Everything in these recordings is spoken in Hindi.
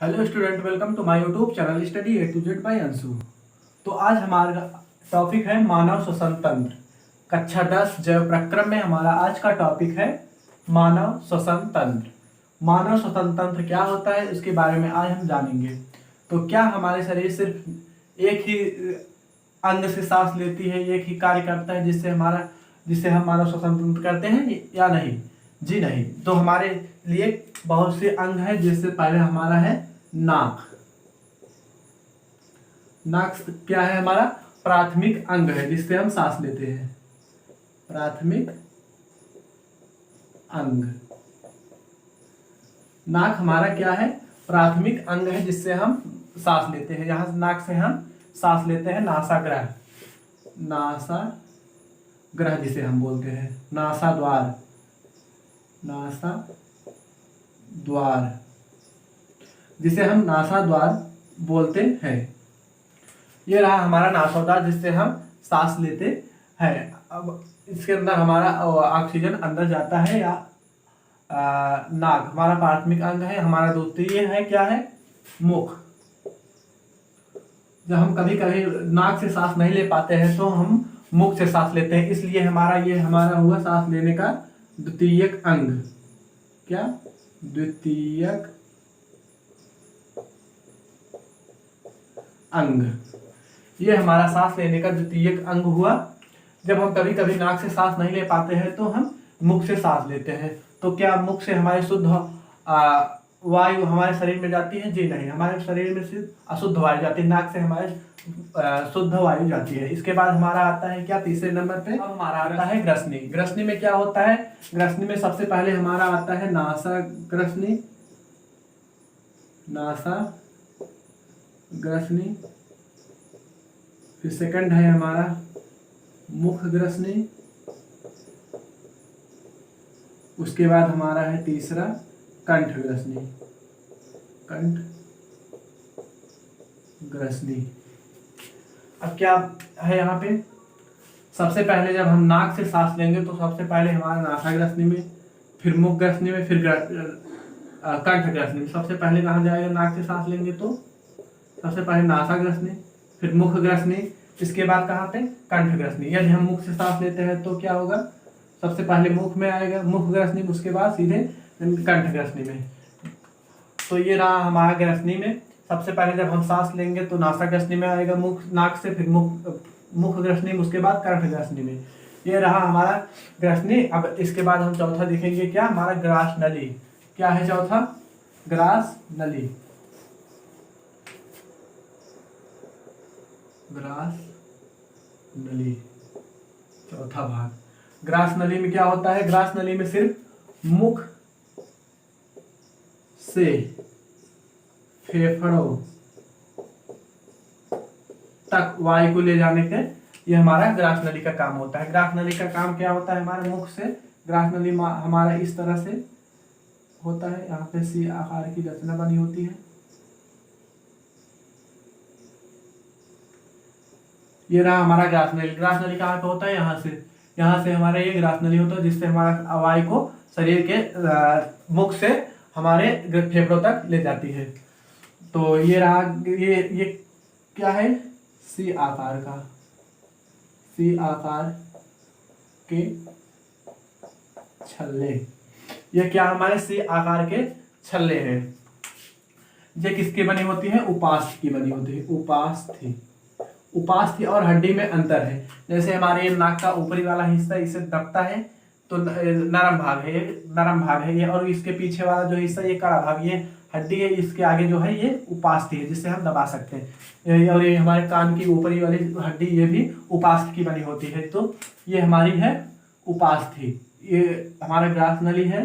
Hello student, welcome to my YouTube channel study A to Z by Anshu. तो आज हमारा टॉपिक है मानव श्वसन तंत्र। कक्षा 10 जैव प्रक्रम में हमारा आज का टॉपिक है मानव श्वसन तंत्र। मानव श्वसन तंत्र क्या होता है इसके बारे में आज हम जानेंगे। तो क्या हमारे शरीर सिर्फ एक ही अंग से सांस लेती है, एक ही कार्य करता है जिससे हम मानव श्वसन तंत्र करते हैं या नहीं? जी नहीं। तो हमारे लिए बहुत से अंग है, जिससे पहले हमारा है नाक। नाक क्या है? हमारा प्राथमिक अंग है जिससे हम सांस लेते हैं। प्राथमिक अंग नाक हमारा क्या है? प्राथमिक अंग है जिससे हम सांस लेते हैं। यहां से नाक से हम सांस लेते हैं। नासाग्रह, नासाग्रह जिसे हम बोलते हैं। नासा द्वार, नासा द्वार जिसे हम नासा द्वार बोलते हैं। ये रहा हमारा नासाद्वार जिससे हम सांस लेते हैं। अब इसके अंदर हमारा ऑक्सीजन अंदर जाता है या नाक हमारा प्राथमिक अंग है। हमारा द्वितीय है क्या है? मुख। जब हम कभी कभी नाक से सांस नहीं ले पाते हैं तो हम मुख से सांस लेते हैं, इसलिए हमारा हुआ सांस लेने का द्वितीयक अंग। क्या? द्वितीयक अंग। ये हमारा सांस लेने का द्वितीयक अंग हुआ। जब हम कभी कभी नाक से सांस नहीं ले पाते हैं तो हम मुख से सांस लेते हैं। तो क्या मुख से हमारे शुद्ध वायु हमारे शरीर में जाती है? जी नहीं, हमारे शरीर में सिर्फ अशुद्ध वायु जाती है। नाक से हमारे शुद्ध वायु जाती है। इसके बाद हमारा आता है क्या? तीसरे नंबर पे अब हमारा आता है ग्रसनी। ग्रसनी में क्या होता है? ग्रसनी में सबसे पहले हमारा आता है नासा ग्रसनी, नासा ग्रसनी। फिर सेकंड है हमारा मुख ग्रसनी। उसके बाद हमारा है तीसरा कंठ ग्रसनी, कंठ ग्रसनी। अब क्या है यहाँ पे? सबसे पहले जब हम नाक से सांस लेंगे तो सबसे पहले हमारा नासा ग्रसनी में, फिर मुख ग्रसनी में, फिर कंठ ग्रसनी में। सबसे पहले कहाँ जाएगा? नाक से सांस लेंगे तो सबसे पहले नासा ग्रसनी, फिर मुख ग्रसनी, इसके बाद कहाँ पे? कंठ ग्रसनी। यदि हम मुख से सांस लेते हैं तो क्या होगा? सबसे पहले मुख में आएगा मुख ग्रसनी, उसके बाद सीधे कंठ ग्रसनी में। तो ये रहा हमारा ग्रसनी में। सबसे पहले जब हम सांस लेंगे तो नासा ग्रसनी में आएगा मुख, नाक से, फिर मुख ग्रसनी में, उसके बाद कंठ ग्रसनी में। ये रहा हमारा ग्रसनी। अब इसके बाद हम चौथा देखेंगे क्या? हमारा ग्रास नली। क्या है चौथा? ग्रास नली, ग्रास नली चौथा भाग। ग्रास नली में क्या होता है? ग्रास नली में सिर्फ मुख से फेफड़ों तक वायु को ले जाने के ये हमारा ग्रास नली का काम होता है। ग्रास नली का काम क्या होता है? हमारे मुख से ग्रास नली हमारा इस तरह से होता है। यहाँ पे सी आकार की रचना बनी होती है। ये रहा हमारा ग्रास नली। ग्रास नली कहाँ पे होता है? यहाँ से हमारा ये ग्रास नली होता है जिससे हमारा वायु को शरीर के मुख से हमारे फेफड़ों तक ले जाती है। तो ये रहा ये क्या है? सी आकार का, सी आकार के छल्ले। ये क्या? हमारे सी आकार के छल्ले हैं। ये किसकी बनी होती है? उपास्थि की बनी होती है। उपास्थि, उपास्थि और हड्डी में अंतर है। जैसे हमारे नाक का ऊपरी वाला हिस्सा इसे दबता है तो नरम भाग है, ये नरम भाग है ये, और इसके पीछे वाला जो हिस्सा ये कड़ा भाग, ये हड्डी है। इसके आगे जो है ये उपास्थि है जिससे हम दबा सकते हैं। और ये हमारे कान की ऊपरी वाली हड्डी ये भी उपास्थि की बनी होती है। तो ये हमारी है उपास्थि। ये हमारा ग्रास नली है।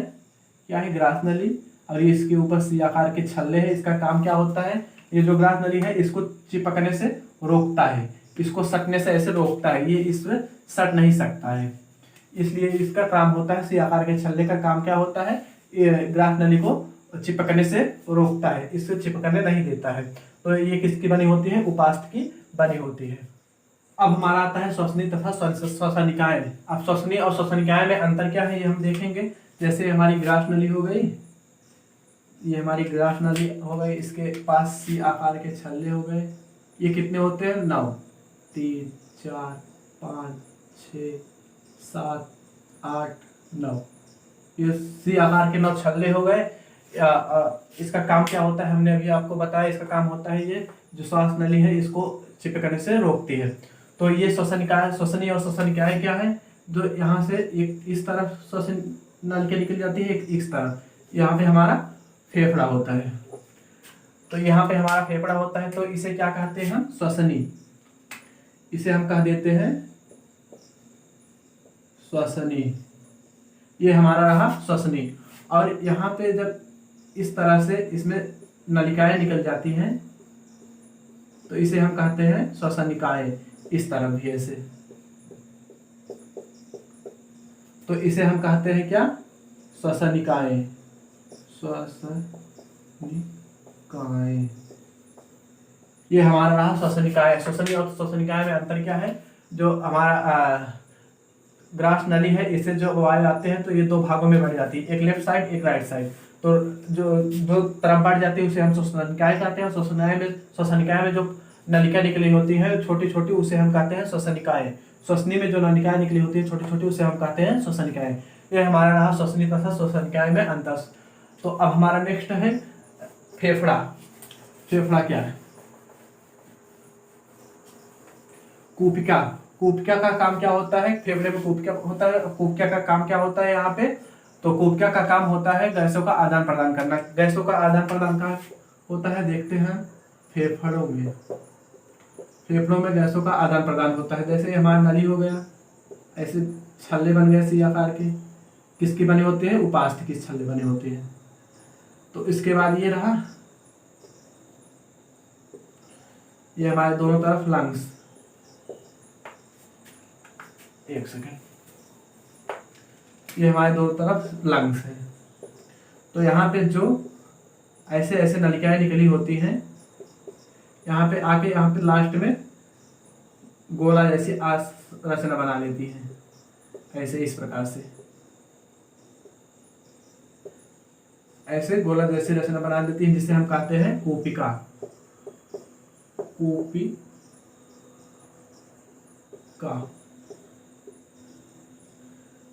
क्या है? ग्रास नली। और ये इसके ऊपर सी आकार के छल्ले हैं। इसका काम क्या होता है? ये जो ग्रास नली है इसको चिपकने से रोकता है, इसको सटने से ऐसे रोकता है। ये इसमें सट नहीं सकता है, इसलिए इसका काम होता है, सी आकार के छल्ले का काम क्या होता है? ये ग्रास नली को चिपकने से रोकता है, इससे चिपकने नहीं देता है। तो ये किसकी बनी होती है? उपास्थि की बनी होती है। अब हमारा आता है श्वसनी तथा श्वसनिकाएं। अब श्वसनी और श्वसनिकाएं में अंतर क्या है ये हम देखेंगे। जैसे हमारी ग्रास नली हो गई, ये हमारी ग्राफ नली हो गई, इसके पास सी आकार के छल्ले हो गए। ये कितने होते हैं? 9, 3, 4, 5, 6, 7, 8, 9। ये सी आकार के 9 छल्ले हो गए। इसका काम क्या होता है हमने अभी आपको बताया। इसका काम होता है ये जो श्वास नली है इसको चिपकने से रोकती है। तो ये श्वसनिकाय, श्वसनी और श्वसनिकाय क्या है? जो यहाँ से एक इस तरफ श्वसन नलिका निकल जाती है, एक इस तरफ, यहाँ पे हमारा फेफड़ा होता है। तो यहाँ पे हमारा फेफड़ा होता है, तो इसे क्या कहते हैं हम? श्वसनी। इसे हम कह देते हैं श्वसनी। ये हमारा रहा श्वसनी। और यहाँ पे जब इस तरह से इसमें नलिकाएं निकल जाती हैं तो इसे हम कहते हैं श्वसनिकाएं। इस तरफ भी ऐसे, तो इसे हम कहते हैं क्या? श्वसनिकाएं। श्वसनिकाएं, ये हमारा रहा श्वसनिकाय। श्वसनी और श्वसनिकाय में अंतर क्या है? जो हमारा ग्रास नली है, इससे जो वायु आते हैं तो ये 2 भागों में बढ़ जाती है, एक लेफ्ट साइड, एक राइट साइड। तो जो तरफ बढ़ जाती है उसे हम श्वसनिकाय कहते हैं। श्वसनिकाय में जो नलिका निकली होती है छोटी छोटी, उसे हम कहते हैं श्वसनिकाय। श्वसनी में जो नलिकाएं निकली होती है छोटी छोटी, उसे हम कहते हैं श्वसनिकाय। ये हमारा रहा श्वसनी तथा श्वसनिकाय में अंतर। तो अब हमारा नेक्स्ट है फेफड़ा। फेफड़ा क्या है? कूपिका। कूपिका का काम क्या होता है? फेफड़े में कूपिका होता है। कूपिका का काम क्या होता है यहाँ पे? तो कूपिका का काम होता है गैसों का आदान प्रदान करना। गैसों का आदान प्रदान का होता है, देखते हैं फेफड़ों में। फेफड़ों में गैसों का आदान प्रदान होता है। जैसे हमारा नली हो गया, ऐसे छल्ले बन गए सी आकार के, किसकी बने होते हैं? उपास्थि की छल्ले बने होते हैं। तो इसके बाद ये रहा, ये हमारे दोनों तरफ लंग्स। एक सेकेंड, ये हमारे दोनों तरफ लंग्स है। तो यहाँ पे जो ऐसे ऐसे नलिकाएं निकली होती हैं, यहाँ पे आके यहाँ पे लास्ट में गोला जैसी रचना बना लेती है, ऐसे इस प्रकार से, ऐसे गोला जैसी रचना बना देती है, जिसे हम कहते हैं कूपिका। कूपिका,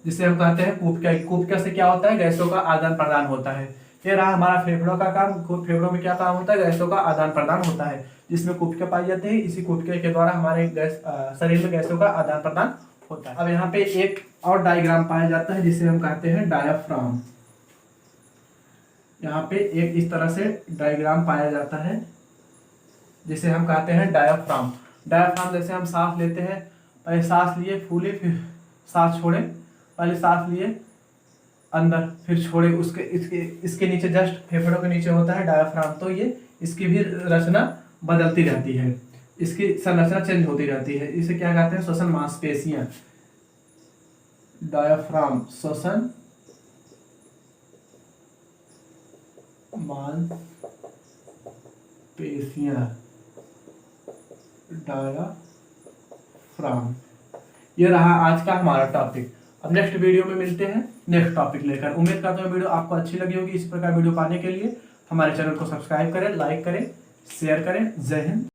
जिसे हम कहते हैं कूपिका। कूपिका से क्या होता है? गैसों का आदान प्रदान होता है। ये रहा हमारा फेफड़ों का काम। फेफड़ों में क्या काम होता है? गैसों का आदान प्रदान होता है, जिसमें कूपिका पाई जाती है। इसी कूपिका के द्वारा हमारे शरीर में गैसों का आदान प्रदान होता है। अब यहाँ पे एक और डायग्राम पाया जाता है, जिसे हम कहते हैं डायाफ्राम। यहाँ पे एक इस तरह से डायग्राम पाया जाता है, जिसे हम कहते हैं डायाफ्राम। डायाफ्राम जैसे हम सांस लेते हैं, पहले सांस लिए, फूले, फिर सांस छोड़े। पहले सांस लिए अंदर, फिर छोड़े, उसके इसके नीचे जस्ट फेफड़ों के नीचे होता है डायाफ्राम। तो ये इसकी भी रचना बदलती रहती है, इसकी संरचना चेंज होती रहती है। इसे क्या कहते हैं? श्वसन मांसपेशियां। डायाफ्राम श्वसन मांसपेशियां, डायाफ्राम। ये रहा आज का हमारा टॉपिक। अब नेक्स्ट वीडियो में मिलते हैं नेक्स्ट टॉपिक लेकर। उम्मीद करता हूँ वीडियो आपको अच्छी लगी होगी। इस प्रकार वीडियो पाने के लिए हमारे चैनल को सब्सक्राइब करें, लाइक करें, शेयर करें। जय हिंद।